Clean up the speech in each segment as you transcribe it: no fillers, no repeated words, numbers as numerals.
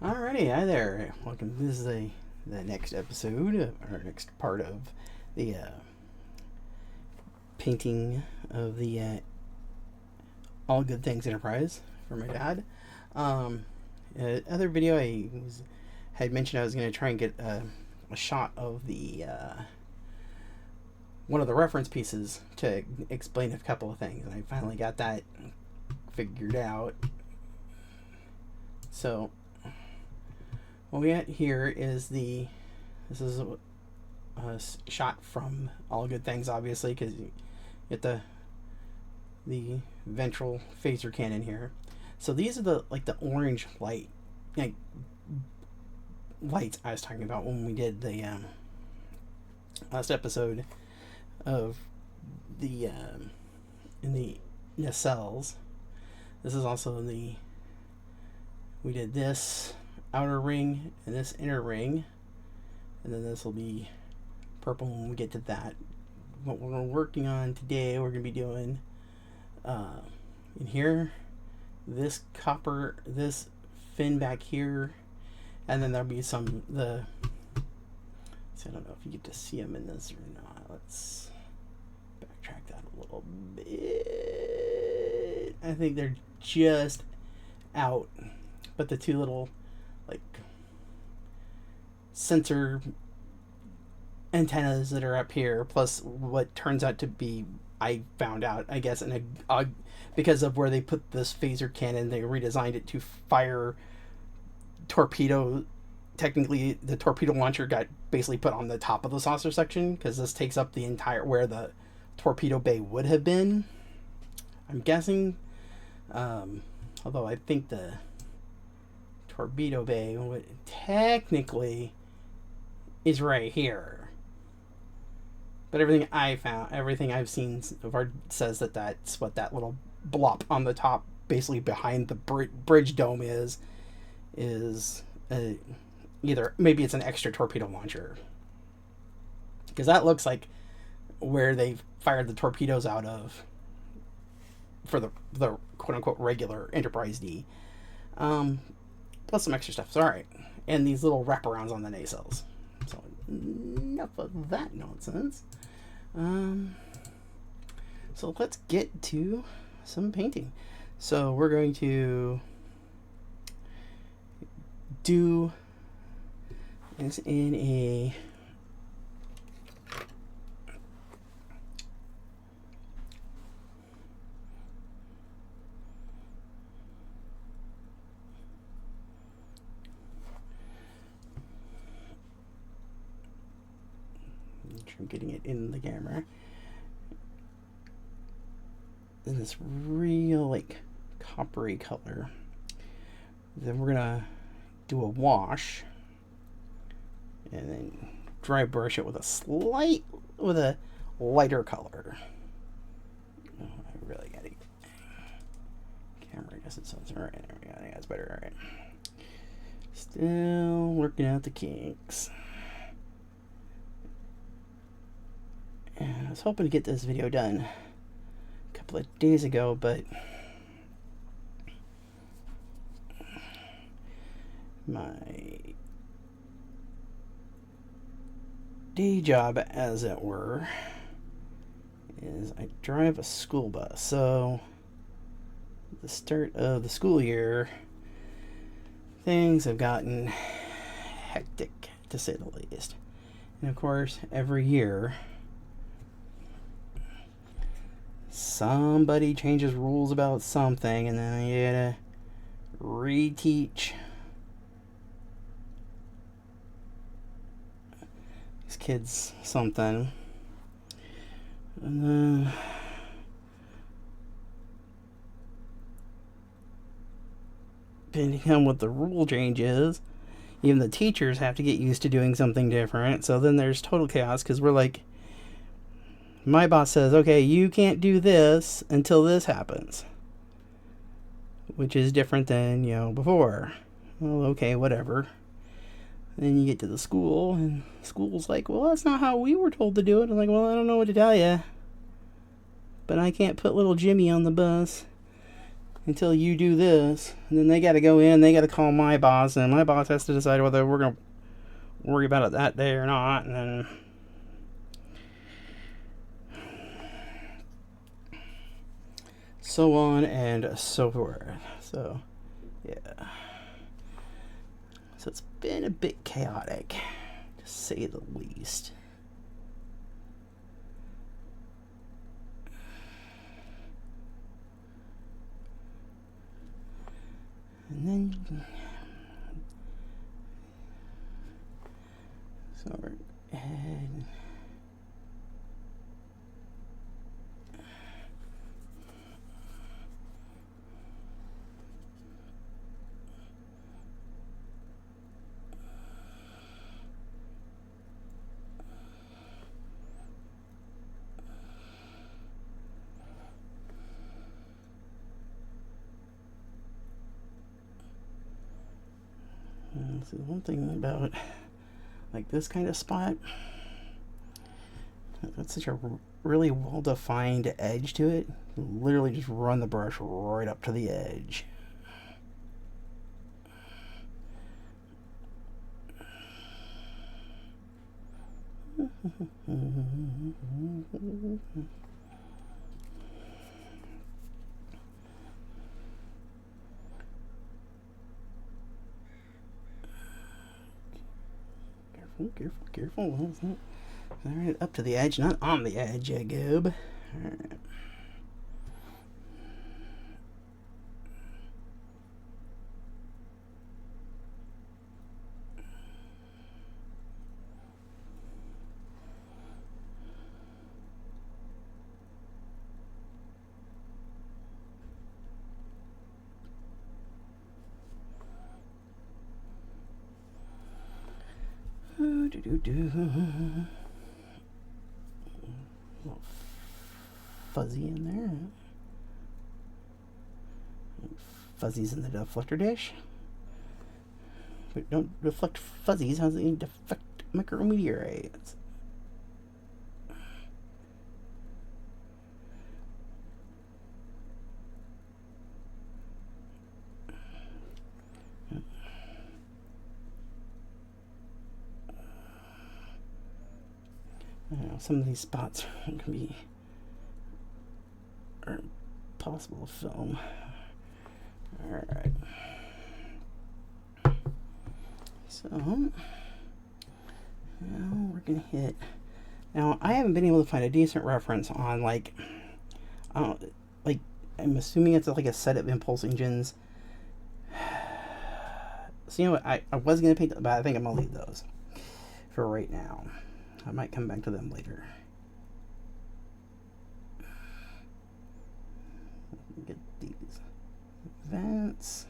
Alrighty, hi there. Welcome. This is the next episode, or next part of the painting of the All Good Things Enterprise for my dad. Um, Other video had mentioned I was going to try and get a shot of the one of the reference pieces to explain a couple of things, and I finally got that figured out. So what we got here is this is a shot from All Good Things, obviously, because you get the ventral phaser cannon here. So these are the orange like lights I was talking about when we did the last episode of the in the nacelles. This is also we did this outer ring and this inner ring, and then this will be purple when we get to that. What we're working on today, we're going to be doing in here, this copper, this fin back here, and then there'll be I don't know if you get to see them in this or not. Let's backtrack that a little bit. I think they're just out, but the two little sensor antennas that are up here, plus what turns out to be, I found out, I guess, because of where they put this phaser cannon, they redesigned it to fire torpedo. Technically, the torpedo launcher got basically put on the top of the saucer section, because this takes up the entire where the torpedo bay would have been, I'm guessing. Although I think the torpedo bay would technically is right here, but everything I've seen so far says that that's what that little blop on the top, basically behind the bridge dome, is either maybe it's an extra torpedo launcher, because that looks like where they fired the torpedoes out of for the quote unquote regular Enterprise D, plus some extra stuff. So, all right, and these little wraparounds on the nacelles. So enough of that nonsense. So let's get to some painting. So we're going to do this in a I'm getting it in the camera. In this real coppery color. Then we're gonna do a wash and then dry brush it with a lighter color. Oh, I really gotta camera, I guess it sounds alright. There we go. I think that's better. Alright. Still working out the kinks. I was hoping to get this video done a couple of days ago, but my day job, as it were, is I drive a school bus. So at the start of the school year, things have gotten hectic, to say the least. And of course, every year somebody changes rules about something, and then you gotta reteach these kids something. And then depending on what the rule change is, even the teachers have to get used to doing something different. So then there's total chaos, because we're like, my boss says, okay, you can't do this until this happens, which is different than, before. Well, okay, whatever. Then you get to the school, and school's like, well, that's not how we were told to do it. I'm like, well, I don't know what to tell you, but I can't put little Jimmy on the bus. until you do this. And then they got to go in, they got to call my boss, and my boss has to decide whether we're going to worry about it that day or not. And then so on and so forth. So, yeah. So it's been a bit chaotic, to say the least. And then, so we're ahead. So one thing about like this kind of spot, that's such a really well-defined edge to it. You literally just run the brush right up to the edge. Careful. Alright, up to the edge, not on the edge, Goob. Alright. A little fuzzy in there. Fuzzies in the deflector dish. But don't deflect fuzzies. How's it deflect micrometeorites? Some of these spots can be impossible to film. Alright. So now we're gonna hit. Now I haven't been able to find a decent reference on like I'm assuming it's like a set of impulse engines. So you know what, I was gonna paint, but I think I'm gonna leave those for right now. I might come back to them later. Get these vents.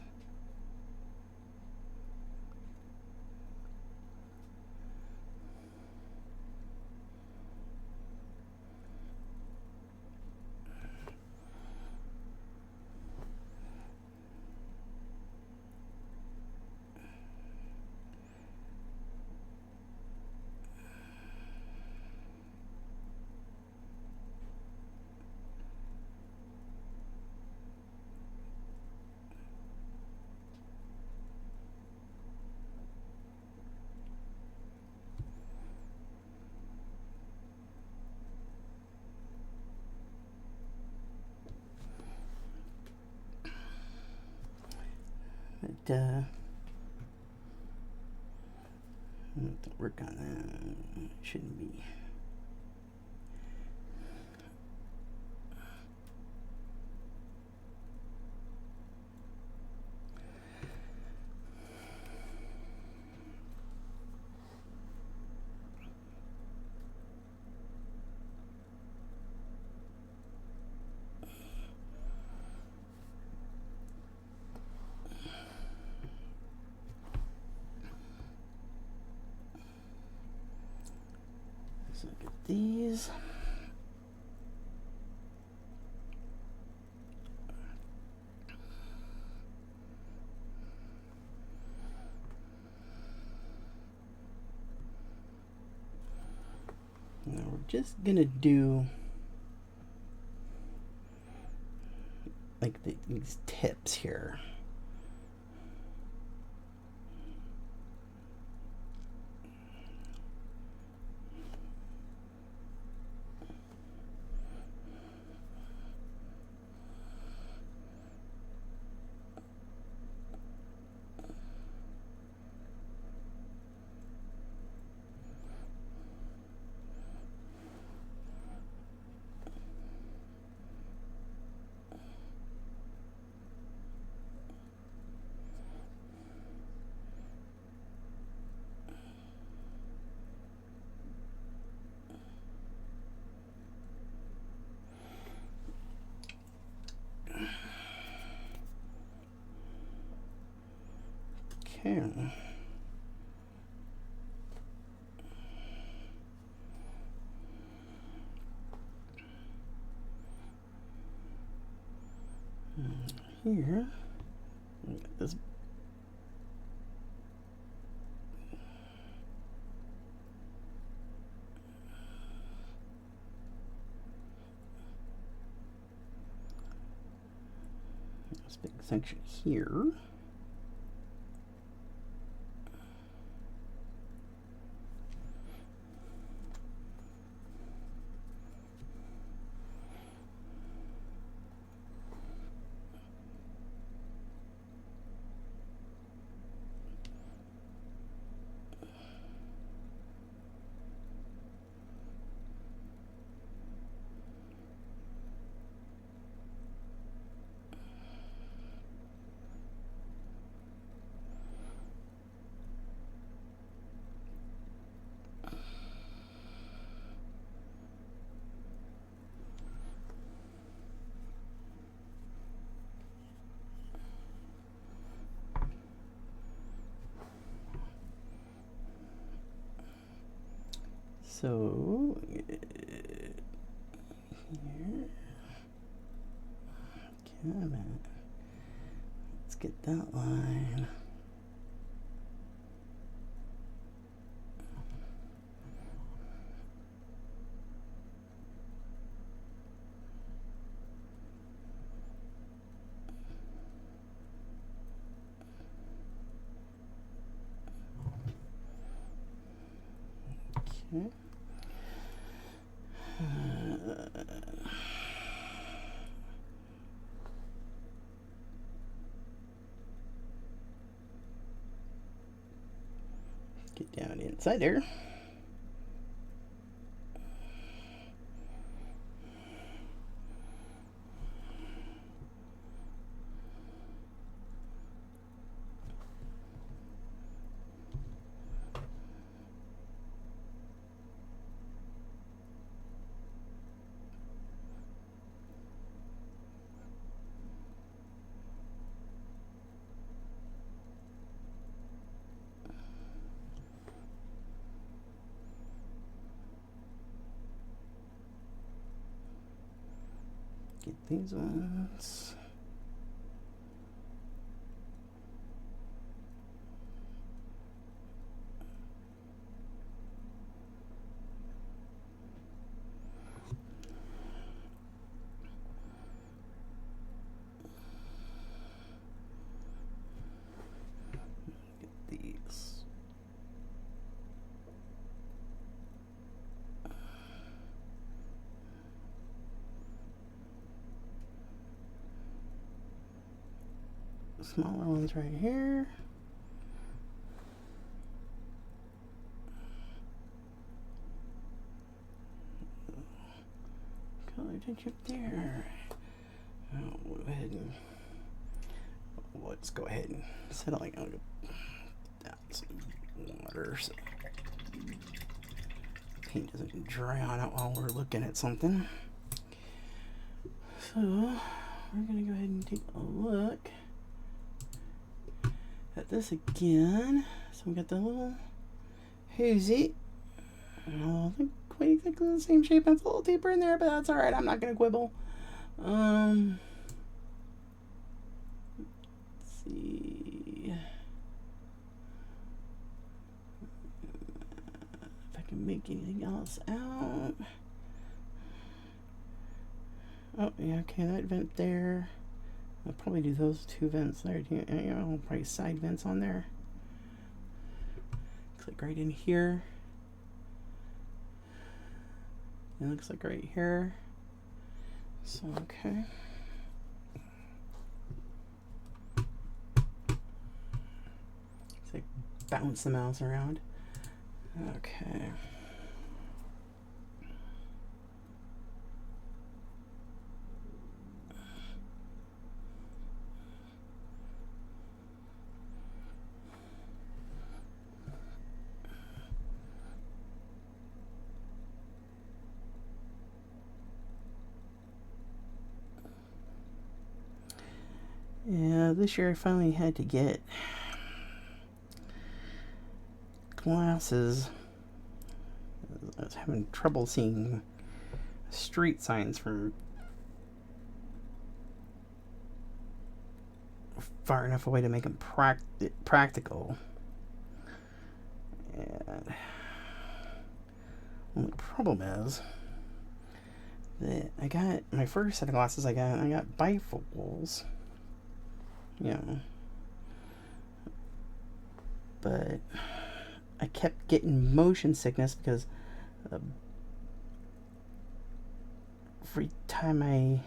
But I have to work on that. It shouldn't be. So get these. Now we're just gonna do like these tips here. Okay. Here, get this. This big section here. So here, come on, let's get that line. Okay. Get down inside there. Get these ones. Get these. Smaller ones right here. Color did you there? We'll go ahead and let's go ahead and settle it. I'll go down some water so paint doesn't dry on it while we're looking at something. So we're gonna go ahead and take a look at this again. So we got the little hazy. I think quite exactly the same shape. It's a little deeper in there, but that's alright. I'm not gonna quibble. Let's see if I can make anything else out. Oh yeah, okay, that vent there. I'll probably do those two vents there. You know, probably side vents on there. Click right in here. It looks like right here. So, okay. So I bounce the mouse around. Okay. Yeah, this year I finally had to get glasses. I was having trouble seeing street signs from far enough away to make them practical. And the problem is that I got my first set of glasses. I got bifocals. You know, but I kept getting motion sickness because every time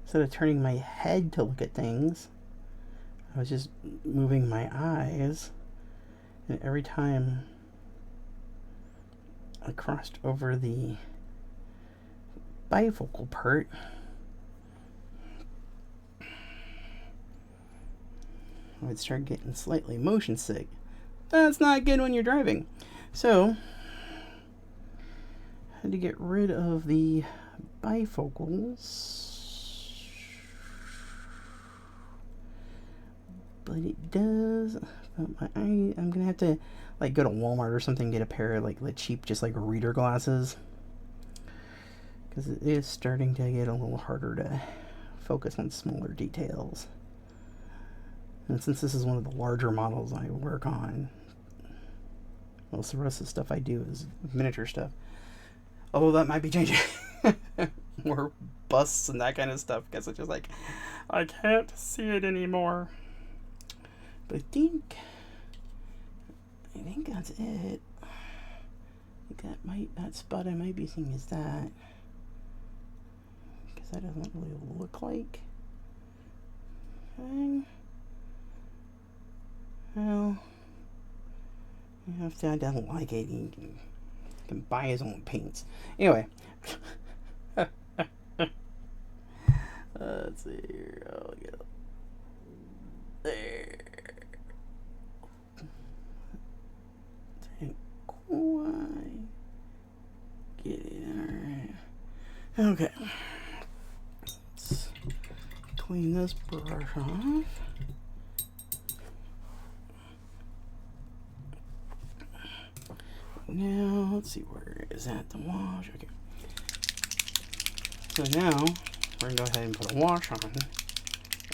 instead of turning my head to look at things, I was just moving my eyes, and every time I crossed over the bifocal part, I would start getting slightly motion sick. That's not good when you're driving. So, I had to get rid of the bifocals. But it does. I'm going to have to like go to Walmart or something, get a pair of like the cheap, just like reader glasses. Because it is starting to get a little harder to focus on smaller details. And since this is one of the larger models I work on, most of the rest of the stuff I do is miniature stuff. Although that might be changing. More busts and that kind of stuff, because it's just like, I can't see it anymore. But I think that's it. I think that spot I might be seeing is that. Because that doesn't really look like. Okay. Well, if Dad doesn't like it, he can buy his own paints. Anyway. Let's see here. I'll get it. There. Didn't quite get it. Alright. Okay. Let's clean this brush off. Now, let's see, where is that? The wash. Okay. So now, we're going to go ahead and put a wash on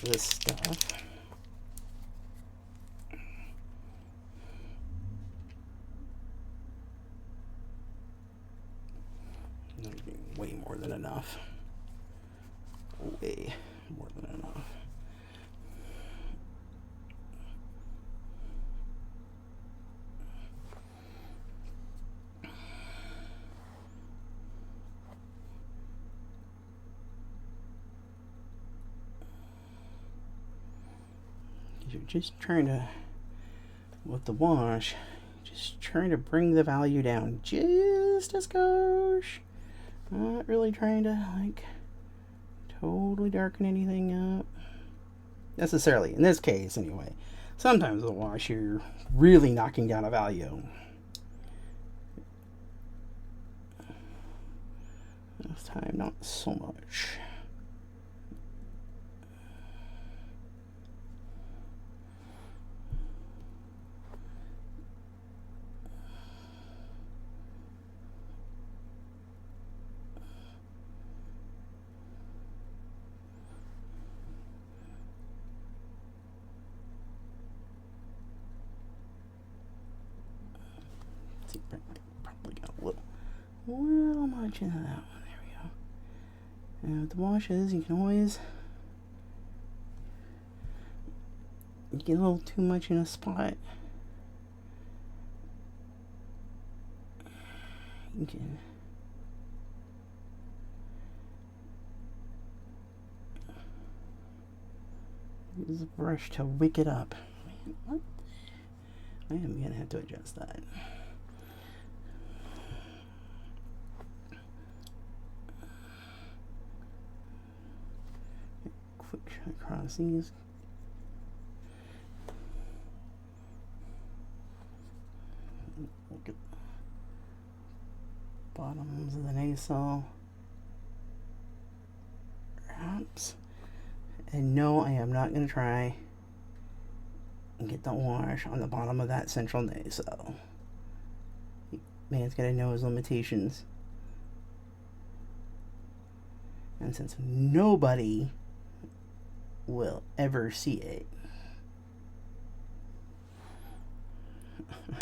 this stuff. That'll be way more than enough. Way more than enough. You're just trying to, with the wash, just trying to bring the value down just a skosh. Not really trying to, like, totally darken anything up. Necessarily, in this case, anyway. Sometimes with the wash, you're really knocking down a value. This time, not so much. Probably got a little much into that one. There we go. And with the washes, you can always You get a little too much in a spot. You can use a brush to wick it up. Man, what? I am gonna have to adjust that. Quick shot across these. Look at bottoms of the nasal. Perhaps. And no, I am not going to try and get the wash on the bottom of that central nasal. Man's got to know his limitations. And since nobody will ever see it,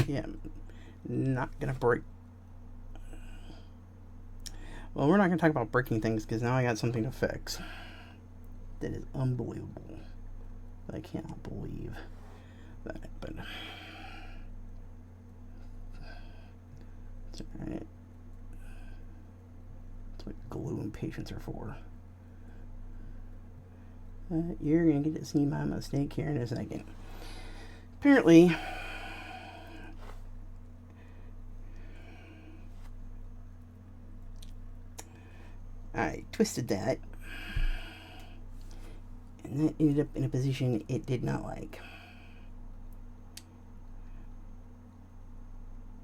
yeah, not going to break. Well, we're not going to talk about breaking things because now I got something to fix. That is unbelievable. I cannot believe that, but it's alright. That's what glue and patience are for. You're gonna get to see my mistake here in a second. Apparently, I twisted that. And that ended up in a position it did not like.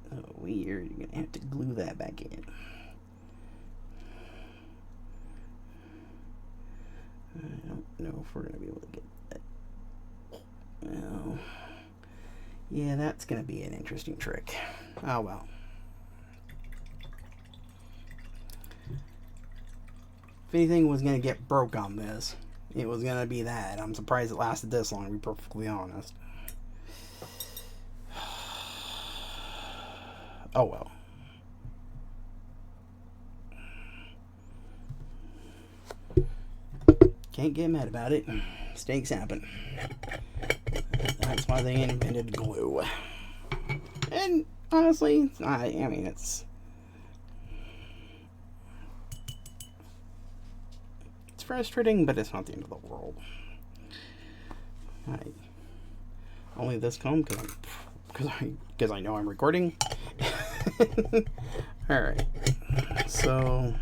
So we're going to have to glue that back in. I don't know if we're going to be able to get that. Well, yeah, that's going to be an interesting trick. Oh well. If anything was going to get broke on this, it was going to be that. I'm surprised it lasted this long, to be perfectly honest. Oh well. Can't get mad about it. Mistakes happen. That's why they invented glue. And honestly, I mean, it's frustrating, but it's not the end of the world. Only this comb because I know I'm recording. All right. So,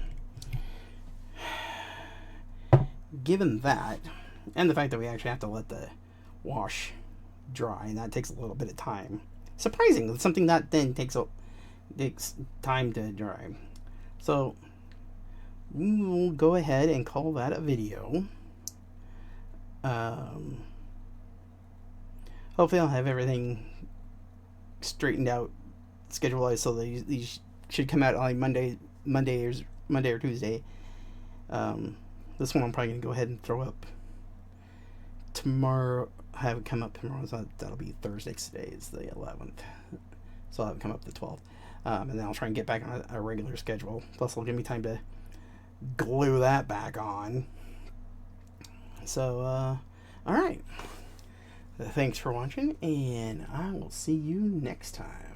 given that, and the fact that we actually have to let the wash dry, and that takes a little bit of time. Surprising, something that then takes time to dry. So we'll go ahead and call that a video. Hopefully I'll have everything straightened out, schedule-wise, so these should come out on Monday or Tuesday. This one I'm probably gonna go ahead and throw up tomorrow. Have it come up tomorrow, so that'll be Thursday. Today is the 11th, so I'll have it come up the 12th, and then I'll try and get back on a regular schedule. Plus, it'll give me time to glue that back on. So, all right. Thanks for watching, and I will see you next time.